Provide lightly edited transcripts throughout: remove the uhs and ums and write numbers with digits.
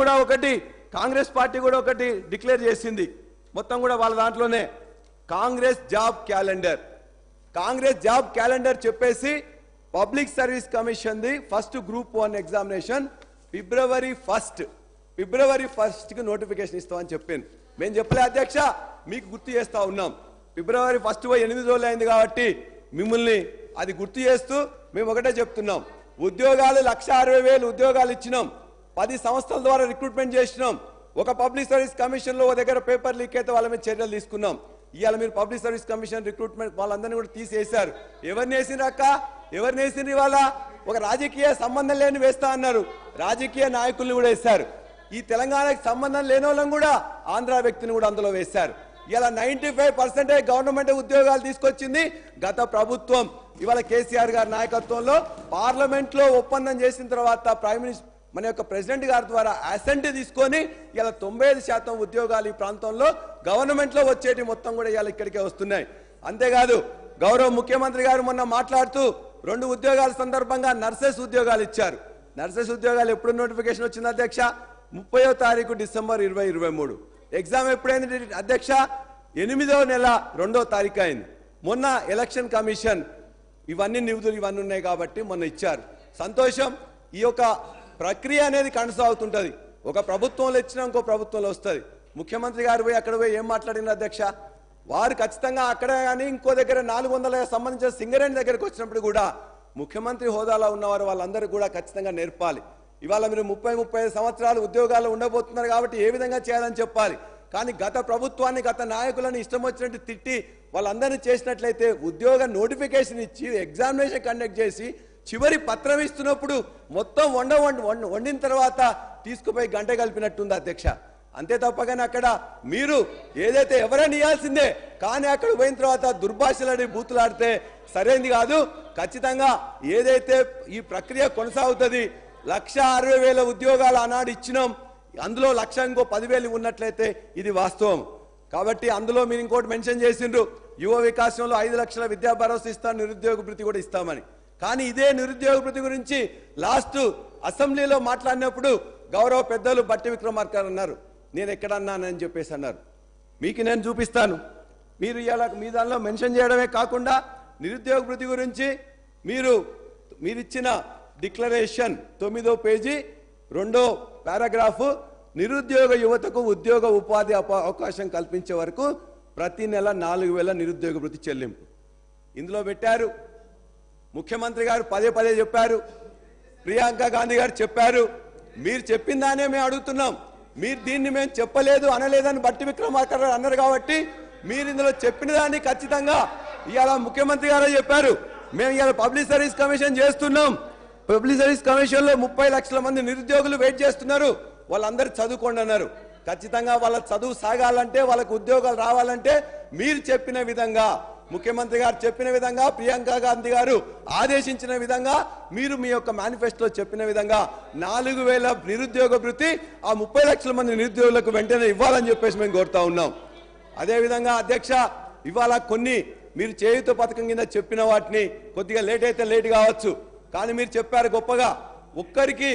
కూడా ఒకటి కాంగ్రెస్ పార్టీ కూడా ఒకటి డిక్లేర్ చేసింది మొత్తం కూడా వాళ్ళ దాంట్లోనే కాంగ్రెస్ జాబ్ క్యాలెండర్ చెప్పేసి public service commission the first group 1 examination ఫిబ్రవరి 1 కి నోటిఫికేషన్ ఇస్తామని చెప్పాను. మేము చెప్పలే అధ్యక్ష, మీకు గుర్తు చేస్తా ఉన్నాం. ఫిబ్రవరి 1 8 రోజులు అయింది కాబట్టి మిమ్మల్ని అది గుర్తు చేస్తూ మేము ఒకటే చెప్తున్నాం. ఉద్యోగాలు 1,60,000 ఉద్యోగాలు ఇచ్చినాం. 10 సంస్థల ద్వారా రిక్రూట్మెంట్ చేసినాం. ఒక పబ్లిక్ సర్వీస్ కమిషన్ లో ఒక దగ్గర పేపర్ లీక్ అయితే వాళ్ళ మీద చర్యలు తీసుకున్నాం. ఇవాళ మీరు పబ్లిక్ సర్వీస్ కమిషన్ రిక్రూట్మెంట్ వాళ్ళందరినీ కూడా తీసేశారు. ఎవరిని వేసిండ్రు అక్క? ఎవరిని వేసిండ్రు? ఇవాళ ఒక రాజకీయ సంబంధం లేని వేస్తా అన్నారు. రాజకీయ నాయకుల్ని కూడా వేశారు. ఈ తెలంగాణకి సంబంధం లేని వాళ్ళని కూడా ఆంధ్ర వ్యక్తిని కూడా అందులో వేశారు. ఇలా 95% గవర్నమెంట్ ఉద్యోగాలు తీసుకొచ్చింది గత ప్రభుత్వం. ఇవాళ కేసీఆర్ గారి నాయకత్వంలో పార్లమెంట్ లో ఒప్పందం చేసిన తర్వాత ప్రైమ్ మినిస్టర్ మన యొక్క ప్రెసిడెంట్ గారి ద్వారా అసెంట్ తీసుకొని ఇలా 95% ఉద్యోగాలు ఈ ప్రాంతంలో గవర్నమెంట్ లో వచ్చేటి మొత్తం కూడా ఇలా ఇక్కడికే వస్తున్నాయి. అంతేకాదు గౌరవ ముఖ్యమంత్రి గారు మొన్న మాట్లాడుతూ 2 ఉద్యోగాల సందర్భంగా నర్సెస్ ఉద్యోగాలు ఇచ్చారు. నర్సెస్ ఉద్యోగాలు ఎప్పుడు నోటిఫికేషన్ వచ్చింది అధ్యక్ష? 30వ తారీఖు డిసెంబర్ 2023. ఎగ్జామ్ ఎప్పుడైంది అధ్యక్ష? 8వ నెల 2వ తారీఖు అయింది. మొన్న ఎలక్షన్ కమిషన్ ఇవన్నీ నిధులు ఇవన్నీ ఉన్నాయి కాబట్టి మొన్న ఇచ్చారు. సంతోషం. ఈ యొక్క ప్రక్రియ అనేది కొనసాగుతుంటది. ఒక ప్రభుత్వంలో ఇచ్చినా ఇంకో ప్రభుత్వంలో వస్తుంది. ముఖ్యమంత్రి గారు పోయి అక్కడ పోయి ఏం మాట్లాడినారు అధ్యక్ష? వారు ఖచ్చితంగా అక్కడ కానీ ఇంకో దగ్గర 400 సంబంధించిన సింగరేణి దగ్గరకు వచ్చినప్పుడు కూడా ముఖ్యమంత్రి హోదాలో ఉన్నవారు వాళ్ళందరూ కూడా ఖచ్చితంగా నేర్పాలి. ఇవాళ మీరు 30-35 సంవత్సరాలు ఉద్యోగాలు ఉండబోతున్నారు కాబట్టి ఏ విధంగా చేయాలని చెప్పాలి. కానీ గత ప్రభుత్వాన్ని గత నాయకులను ఇష్టం వచ్చినట్టు తిట్టి వాళ్ళందరినీ చేసినట్లయితే ఉద్యోగ నోటిఫికేషన్ ఇచ్చి ఎగ్జామినేషన్ కండక్ట్ చేసి చివరి పత్రం ఇస్తున్నప్పుడు మొత్తం వండిన తర్వాత తీసుకుపోయి గంట కలిపినట్టుంది అధ్యక్ష. అంతే తప్పగానే అక్కడ మీరు ఏదైతే ఎవరైనా ఇవ్వాల్సిందే కానీ అక్కడ పోయిన తర్వాత దుర్భాషలాడి బూతులాడితే సరైనది కాదు. ఖచ్చితంగా ఏదైతే ఈ ప్రక్రియ కొనసాగుతుంది. 1,60,000 ఉద్యోగాలు ఆనాడు ఇచ్చినాం. అందులో 1,00,000 ఇంకో 10,000 ఉన్నట్లయితే ఇది వాస్తవం. కాబట్టి అందులో మీరు ఇంకోటి మెన్షన్ చేసిండ్రు, యువ వికాసంలో 5 లక్షల విద్యా భరోసా ఇస్తాం, నిరుద్యోగ భృతి కూడా ఇస్తామని. కానీ ఇదే నిరుద్యోగ భృతి గురించి లాస్ట్ అసెంబ్లీలో మాట్లాడినప్పుడు గౌరవ పెద్దలు బట్టి విక్రమార్క అన్నారు, నేను ఎక్కడన్నానని చెప్పేసి అన్నారు. మీకు నేను చూపిస్తాను. మీరు ఇలా మీ దానిలో మెన్షన్ చేయడమే కాకుండా నిరుద్యోగ భృతి గురించి మీరిచ్చిన డిక్లరేషన్ 9వ పేజీ 2వ పారాగ్రాఫ్ నిరుద్యోగ యువతకు ఉద్యోగ ఉపాధి అవకాశం కల్పించే వరకు ప్రతి నెల 4,000 నిరుద్యోగ భృతి చెల్లింపు ఇందులో పెట్టారు. ముఖ్యమంత్రి గారు పదే చెప్పారు, ప్రియాంక గాంధీ గారు చెప్పారు. మీరు చెప్పిందానే మేము అడుగుతున్నాం. మీరు దీన్ని మేము చెప్పలేదు అనలేదని బట్టి విక్రమార్క అన్నారు కాబట్టి మీరు ఇందులో చెప్పిన దాన్ని ఖచ్చితంగా ఇవాళ ముఖ్యమంత్రి గారు చెప్పారు. మేము ఇవాళ పబ్లిక్ సర్వీస్ కమిషన్ చేస్తున్నాం. పబ్లిక్ సర్వీస్ కమిషన్ లో 30 లక్షల మంది నిరుద్యోగులు వెయిట్ చేస్తున్నారు. వాళ్ళందరూ చదువుకోండి అన్నారు. ఖచ్చితంగా వాళ్ళ చదువు సాగాలంటే వాళ్ళకు ఉద్యోగాలు రావాలంటే మీరు చెప్పిన విధంగా ముఖ్యమంత్రి గారు చెప్పిన విధంగా ప్రియాంక గాంధీ గారు ఆదేశించిన విధంగా మీరు మీ యొక్క మేనిఫెస్టోలో చెప్పిన విధంగా 4,000 నిరుద్యోగ భృతి ఆ 30 లక్షల మంది నిరుద్యోగులకు వెంటనే ఇవ్వాలని చెప్పేసి మేము కోరుతా ఉన్నాం. అదేవిధంగా అధ్యక్ష ఇవాళ కొన్ని మీరు చేయుత పథకం కింద చెప్పిన వాటిని కొద్దిగా లేట్ అయితే లేట్ కావచ్చు కానీ మీరు చెప్పారు గొప్పగా. ఒక్కరికి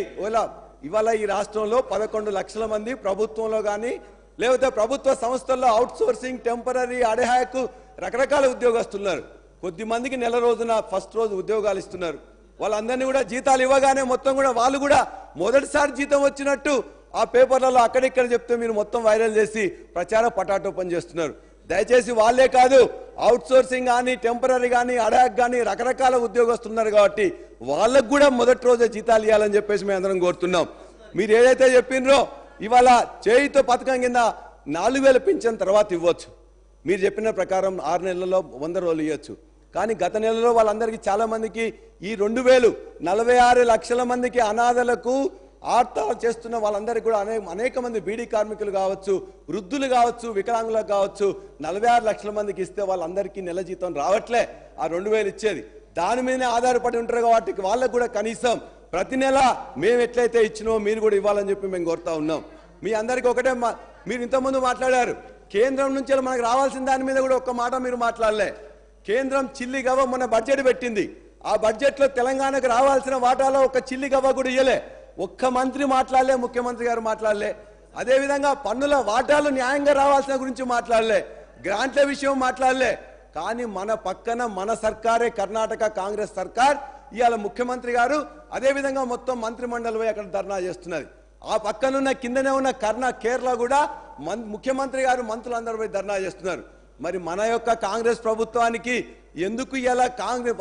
ఇవాళ ఈ రాష్ట్రంలో 11 లక్షల మంది ప్రభుత్వంలో కానీ లేకపోతే ప్రభుత్వ సంస్థల్లో అవుట్ సోర్సింగ్ టెంపరీ అడహాకు రకరకాల ఉద్యోగస్తున్నారు. కొద్ది మందికి నెల రోజున ఫస్ట్ రోజు ఉద్యోగాలు ఇస్తున్నారు. వాళ్ళందరినీ కూడా జీతాలు ఇవ్వగానే మొత్తం కూడా వాళ్ళు కూడా మొదటిసారి జీతం వచ్చినట్టు ఆ పేపర్లలో అక్కడిక్కడ చెప్తే మీరు మొత్తం వైరల్ చేసి ప్రచార పటాటోపం చేస్తున్నారు. దయచేసి వాళ్ళే కాదు అవుట్ సోర్సింగ్ కానీ టెంపరీ కానీ అడాక్ కానీ రకరకాల ఉద్యోగస్తున్నారు కాబట్టి వాళ్ళకు కూడా మొదటి రోజే జీతాలు ఇవ్వాలని చెప్పేసి మేము అందరం కోరుతున్నాం. మీరు ఏదైతే చెప్పినరో ఇవాళ చేయుత పథకం కింద 4,000 పింఛన్ తర్వాత ఇవ్వచ్చు. మీరు చెప్పిన ప్రకారం 6 నెలల్లో 100 రోజులు ఇవ్వచ్చు. కానీ గత నెలలో వాళ్ళందరికీ చాలా మందికి ఈ 2,046 లక్షల మందికి అనాథలకు ఆర్తాలు చేస్తున్న వాళ్ళందరికీ కూడా అనేక మంది బీడీ కార్మికులు కావచ్చు, వృద్ధులు కావచ్చు, వికలాంగులకు కావచ్చు 46 లక్షల మందికి ఇస్తే వాళ్ళందరికీ నెల జీతం రావట్లే. ఆ 2,000 ఇచ్చేది దాని మీదనే ఆధారపడి ఉంటారు కాబట్టి వాళ్ళకు కూడా కనీసం ప్రతి నెల మేము ఎట్లయితే ఇచ్చినో మీరు కూడా ఇవ్వాలని చెప్పి మేము కోరుతా ఉన్నాం. మీ అందరికీ ఒకటే మీరు ఇంతకుముందు మాట్లాడారు కేంద్రం నుంచి మనకు రావాల్సిన దాని మీద కూడా ఒక్క మాట మీరు మాట్లాడలే. కేంద్రం చిల్లి గవ్వ మొన్న బడ్జెట్ పెట్టింది. ఆ బడ్జెట్లో తెలంగాణకు రావాల్సిన వాటాలో ఒక చిల్లి గవ్వ కూడా ఇయ్యలే. ఒక్క మంత్రి మాట్లాడలే, ముఖ్యమంత్రి గారు మాట్లాడలే. అదేవిధంగా పన్నుల వాటాలు న్యాయంగా రావాల్సిన గురించి మాట్లాడలే, గ్రాంట్ల విషయం మాట్లాడలే. కానీ మన పక్కన మన సర్కారే, కర్ణాటక కాంగ్రెస్ సర్కార్, ఇవాళ ముఖ్యమంత్రి గారు అదేవిధంగా మొత్తం మంత్రిమండలి పోయి అక్కడ ధర్నా చేస్తున్నది. ఆ పక్కనున్న కిందనే ఉన్న కేరళ కూడా ముఖ్యమంత్రి గారు మంత్రులందరూ పోయి ధర్నా చేస్తున్నారు. మరి మన యొక్క కాంగ్రెస్ ప్రభుత్వానికి ఎందుకు ఇలా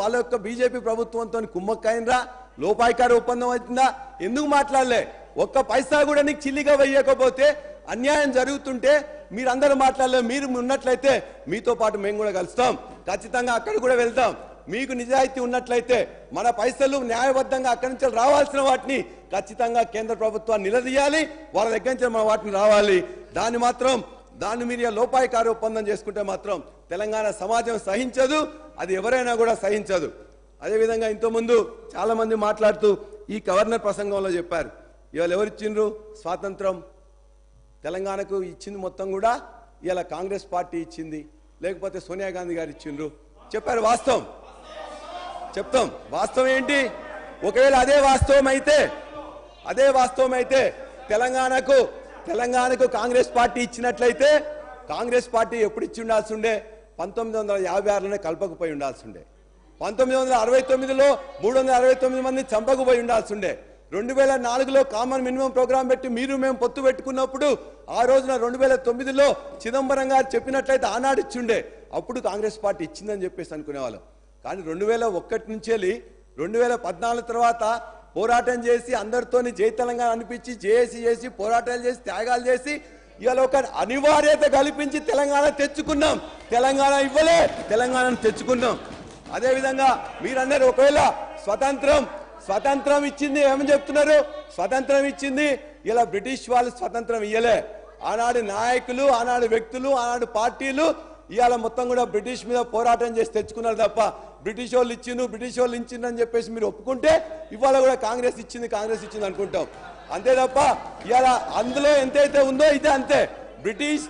వాళ్ళ యొక్క బీజేపీ ప్రభుత్వంతో కుమ్మక్కైనరా, లోపాయికారి ఒప్పందం అవుతుందా, ఎందుకు మాట్లాడలే? ఒక్క పైసా కూడా నీకు చిల్లిగా వేయకపోతే, అన్యాయం జరుగుతుంటే మీరందరూ మాట్లాడలే. మీరు ఉన్నట్లయితే మీతో పాటు మేము కూడా కలుస్తాం, ఖచ్చితంగా అక్కడ కూడా వెళ్తాం. మీకు నిజాయితీ ఉన్నట్లయితే మన పైసలు న్యాయబద్ధంగా అక్కడి నుంచి రావాల్సిన వాటిని ఖచ్చితంగా కేంద్ర ప్రభుత్వాన్ని నిలదీయాలి, వాళ్ళ దగ్గర నుంచి మన వాటిని రావాలి. దాన్ని మీరు లోపాయికారి ఒప్పందం చేసుకుంటే మాత్రం తెలంగాణ సమాజం సహించదు, అది ఎవరైనా కూడా సహించదు. అదేవిధంగా ఇంతకుముందు చాలా మంది మాట్లాడుతూ ఈ గవర్నర్ ప్రసంగంలో చెప్పారు, ఇవాళ ఎవరు ఇచ్చిండ్రు స్వాతంత్రం? తెలంగాణకు ఇచ్చింది మొత్తం కూడా ఇవాళ కాంగ్రెస్ పార్టీ ఇచ్చింది, లేకపోతే సోనియా గాంధీ గారు ఇచ్చిండ్రు చెప్పారు. వాస్తవం చెప్తాం, వాస్తవం ఏంటి? ఒకవేళ అదే వాస్తవం అయితే తెలంగాణకు కాంగ్రెస్ పార్టీ ఇచ్చినట్లయితే కాంగ్రెస్ పార్టీ ఎప్పుడు ఇచ్చి ఉండాల్సి ఉండే? 1956లోనే కలపకపోయి ఉండాల్సి ఉండే. 1969లో 369 మంది చంపకపోయి ఉండాల్సి ఉండే. 2004లో కామన్ మినిమం ప్రోగ్రామ్ పెట్టి మేము పొత్తు పెట్టుకున్నప్పుడు ఆ రోజున 2009లో చిదంబరం గారు చెప్పినట్లయితే ఆనాడు ఇచ్చిండే, అప్పుడు కాంగ్రెస్ పార్టీ ఇచ్చిందని చెప్పేసి అనుకునేవాళ్ళం. కానీ 2001 నుంచి 2014 తర్వాత పోరాటం చేసి అందరితోని జై తెలంగాణ అనిపించి చేసి పోరాటాలు చేసి త్యాగాలు చేసి ఇవాళ ఒక అనివార్యత కల్పించి తెలంగాణ తెచ్చుకున్నాం. తెలంగాణ ఇవ్వలే, తెలంగాణను తెచ్చుకున్నాం. అదేవిధంగా మీరన్నారు ఒకవేళ స్వతంత్రం ఇచ్చింది, ఏమని చెప్తున్నారు? స్వతంత్రం ఇచ్చింది ఇలా బ్రిటిష్ వాళ్ళు స్వతంత్రం ఇయ్యలే. ఆనాడు నాయకులు, ఆనాడు వ్యక్తులు, ఆనాడు పార్టీలు ఇవాళ మొత్తం కూడా బ్రిటిష్ మీద పోరాటం చేసి తెచ్చుకున్నారు తప్ప బ్రిటిష్ వాళ్ళు ఇచ్చిందని చెప్పేసి మీరు ఒప్పుకుంటే ఇవాళ కూడా కాంగ్రెస్ ఇచ్చింది అనుకుంటాం. అంతే తప్ప ఇవాళ అందులో ఎంతైతే ఉందో ఇదే అంతే. బ్రిటిష్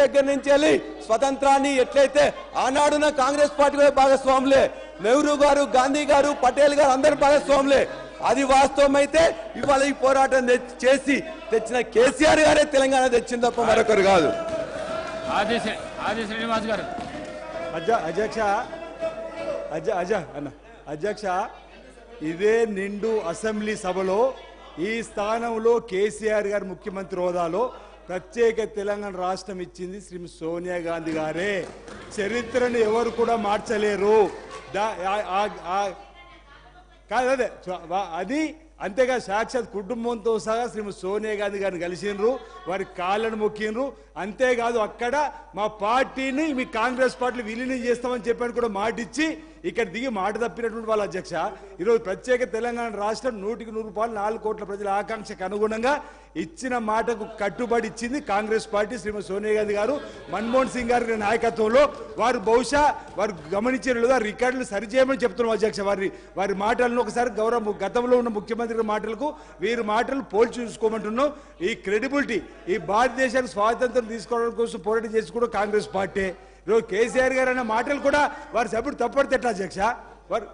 దగ్గర నుంచి వెళ్ళి స్వతంత్రాన్ని ఎట్లయితే ఆనాడున్న కాంగ్రెస్ పార్టీ కూడా భాగస్వాములే, నెహ్రూ గారు, గాంధీ గారు, పటేల్ గారు అందరు భాగస్వాములే. అది వాస్తవం అయితే ఇవాళ ఈ పోరాటం చేసి తెచ్చిన కేసీఆర్ గారే తెలంగాణ తెచ్చింది తప్ప మరొకరు కాదు. శ్రీనివాస్ గారు అధ్యక్ష, ఇదే నిండు అసెంబ్లీ సభలో ఈ స్థానంలో కేసీఆర్ గారు ముఖ్యమంత్రి హోదాలో ప్రత్యేక తెలంగాణ రాష్ట్రం ఇచ్చింది శ్రీమతి సోనియా గాంధీ గారే. చరిత్రను ఎవరు కూడా మార్చలేరు. కాదే అది అంతేగా సాక్షాత్ కుటుంబంతో సహా శ్రీమతి సోనియా గాంధీ గారిని కలిసినరు, వారి కాళ్ళను మొక్కినరు. అంతేకాదు అక్కడ మా పార్టీని మీ కాంగ్రెస్ పార్టీని విలీనం చేస్తామని చెప్పని కూడా మాట ఇచ్చి ఇక్కడ దిగి మాట తప్పినటువంటి వాళ్ళ అధ్యక్ష. ఈరోజు ప్రత్యేక తెలంగాణ రాష్ట్రం 100కి 100 రూపాయలు 4 కోట్ల ప్రజల ఆకాంక్షకు అనుగుణంగా ఇచ్చిన మాటకు కట్టుబడి ఇచ్చింది కాంగ్రెస్ పార్టీ. శ్రీమతి సోనియా గాంధీ గారు, మన్మోహన్ సింగ్ గారి నాయకత్వంలో వారు బహుశా వారు గమనించిన రికార్డులు సరిచేయమని చెప్తున్నాం అధ్యక్ష. వారి మాటలను ఒకసారి గతంలో ఉన్న ముఖ్యమంత్రి మాటలకు వీరి మాటలు పోల్చి చూసుకోమంటున్నాం. ఈ క్రెడిబిలిటీ, ఈ భారతదేశానికి స్వాతంత్రం తీసుకోవడం కోసం పోరాటం చేసి కూడా కాంగ్రెస్ పార్టీ. ఈరోజు కేసీఆర్ గారు అన్న మాటలు కూడా వారి సభ్యుడు తప్పడితే ఎట్లా అధ్యక్ష? వారు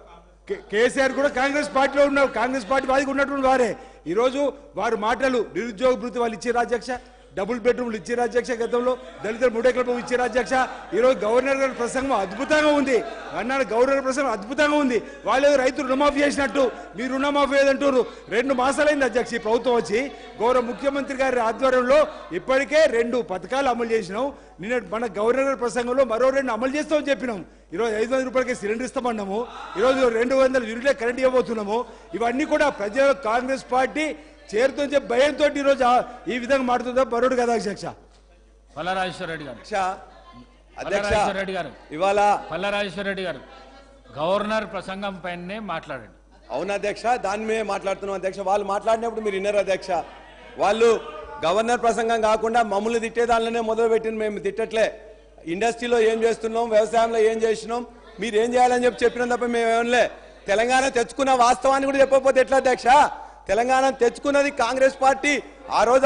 కేసీఆర్ కూడా కాంగ్రెస్ పార్టీలో ఉన్నారు, కాంగ్రెస్ పార్టీ వారికి ఉన్నటువంటి వారే. ఈరోజు వారి మాటలు నిరుద్యోగ భృతి వాళ్ళు ఇచ్చారు అధ్యక్ష, డబుల్ బెడ్రూమ్లు ఇచ్చారు అధ్యక్ష, గతంలో దళితులు 3 ఎకరాల భూమి ఇచ్చారు అధ్యక్ష. ఈరోజు గవర్నర్ గారి ప్రసంగం అద్భుతంగా ఉంది, అన్నాడు గవర్నర్ ప్రసంగం అద్భుతంగా ఉంది. వాళ్ళు రైతులు రుణమాఫీ చేసినట్టు మీరు రుణమాఫీ ఏదంటారు? 2 మాసాలైంది అధ్యక్ష ఈ ప్రభుత్వం వచ్చి. గౌరవ ముఖ్యమంత్రి గారి ఆధ్వర్యంలో ఇప్పటికే 2 పథకాలు అమలు చేసినాం. నిన్న మన గవర్నర్ గారి ప్రసంగంలో మరో 2 అమలు చేస్తామని చెప్పినాం. ఈరోజు 500 రూపాయలకే సిలిండర్ ఇస్తామన్నాము, ఈరోజు 200 యూనిట్లే కరెంట్ ఇవ్వబోతున్నాము. ఇవన్నీ కూడా ప్రజలు కాంగ్రెస్ పార్టీ చేరుతుందని చెప్పి భయంతో ఈరోజు ఈ విధంగా మాట్లాడుతుందా బరుడు కదా అధ్యక్ష. పల్లరాజేశ్వరరెడ్డి గారు ఇవాళ పల్లరాజేశ్వరరెడ్డి గారు గవర్నర్ ప్రసంగం పైనే మాట్లాడండి. అవును అధ్యక్ష, దాని మీద మాట్లాడుతున్నాం అధ్యక్ష. వాళ్ళు మాట్లాడినప్పుడు మీరు విన్నారు అధ్యక్ష. వాళ్ళు గవర్నర్ ప్రసంగం కాకుండా మమ్మల్ని తిట్టేదానిలోనే మొదలు పెట్టిన, మేము తిట్టట్లే. ఇండస్ట్రీలో ఏం చేస్తున్నాం, వ్యవసాయంలో ఏం చేసినాం, మీరు ఏం చేయాలని చెప్పినాం తప్ప మేమేమలే. తెలంగాణ తెచ్చుకున్న వాస్తవాన్ని కూడా చెప్పకపోతే ఎట్లా అధ్యక్ష? తెలంగాణ తెచ్చుకున్నది కాంగ్రెస్ పార్టీ. ఆ రోజు